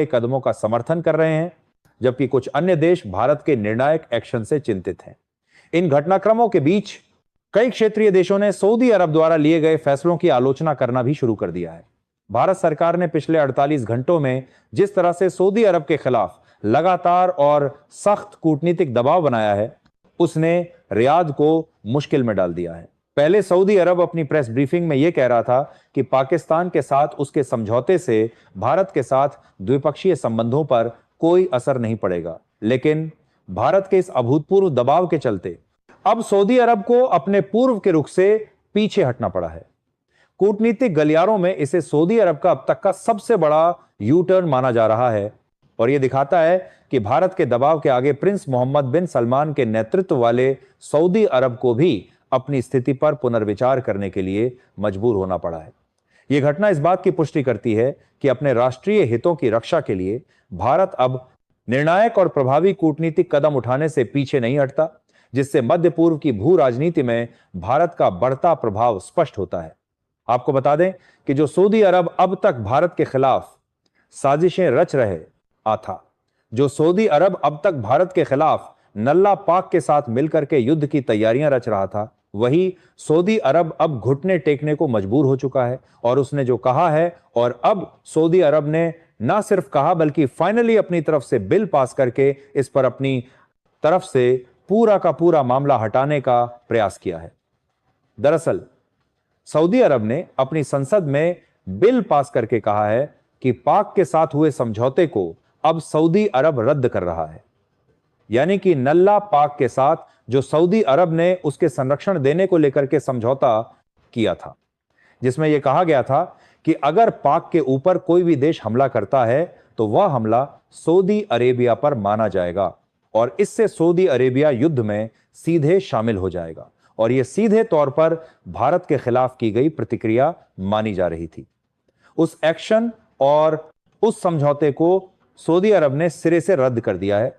कदमों का समर्थन कर रहे हैं, जबकि कुछ अन्य देश भारत के निर्णायक एक्शन से चिंतित हैं। इन घटनाक्रमों के बीच कई क्षेत्रीय देशों ने सऊदी अरब द्वारा लिए गए फैसलों की आलोचना करना भी शुरू कर दिया है। भारत सरकार ने पिछले 48 घंटों में जिस तरह से सऊदी अरब के खिलाफ लगातार और सख्त कूटनीतिक दबाव बनाया है, उसने रियाद को मुश्किल में डाल दिया है। पहले सऊदी अरब अपनी प्रेस ब्रीफिंग में यह कह रहा था कि पाकिस्तान के साथ उसके समझौते से भारत के साथ द्विपक्षीय संबंधों पर कोई असर नहीं पड़ेगा, लेकिन भारत के इस अभूतपूर्व दबाव के चलते अब सऊदी अरब को अपने पूर्व के रुख से पीछे हटना पड़ा है। कूटनीतिक गलियारों में इसे सऊदी अरब का अब तक का सबसे बड़ा यू टर्न माना जा रहा है और यह दिखाता है कि भारत के दबाव के आगे प्रिंस मोहम्मद बिन सलमान के नेतृत्व वाले सऊदी अरब को भी अपनी स्थिति पर पुनर्विचार करने के लिए मजबूर होना पड़ा है। यह घटना इस बात की पुष्टि करती है कि अपने राष्ट्रीय हितों की रक्षा के लिए भारत अब निर्णायक और प्रभावी कूटनीतिक कदम उठाने से पीछे नहीं हटता, जिससे मध्य पूर्व की भू राजनीति में भारत का बढ़ता प्रभाव स्पष्ट होता है। आपको बता दें कि जो सऊदी अरब अब तक भारत के खिलाफ साजिशें रच रहे था, जो सऊदी अरब अब तक भारत के खिलाफ नल्ला पाक के साथ मिलकर के युद्ध की तैयारियां रच रहा था, वही सऊदी अरब अब घुटने टेकने को मजबूर हो चुका है और उसने जो कहा है, और अब सऊदी अरब ने ना सिर्फ कहा बल्कि फाइनली अपनी तरफ से बिल पास करके इस पर अपनी तरफ से पूरा का पूरा मामला हटाने का प्रयास किया है। दरअसल सऊदी अरब ने अपनी संसद में बिल पास करके कहा है कि पाक के साथ हुए समझौते को अब सऊदी अरब रद्द कर रहा है, यानी कि नल्ला पाक के साथ जो सऊदी अरब ने उसके संरक्षण देने को लेकर के समझौता किया था, जिसमें यह कहा गया था कि अगर पाक के ऊपर कोई भी देश हमला करता है तो वह हमला सऊदी अरेबिया पर माना जाएगा और इससे सऊदी अरेबिया युद्ध में सीधे शामिल हो जाएगा, और यह सीधे तौर पर भारत के खिलाफ की गई प्रतिक्रिया मानी जा रही थी। उस एक्शन और उस समझौते को सऊदी अरब ने सिरे से रद्द कर दिया है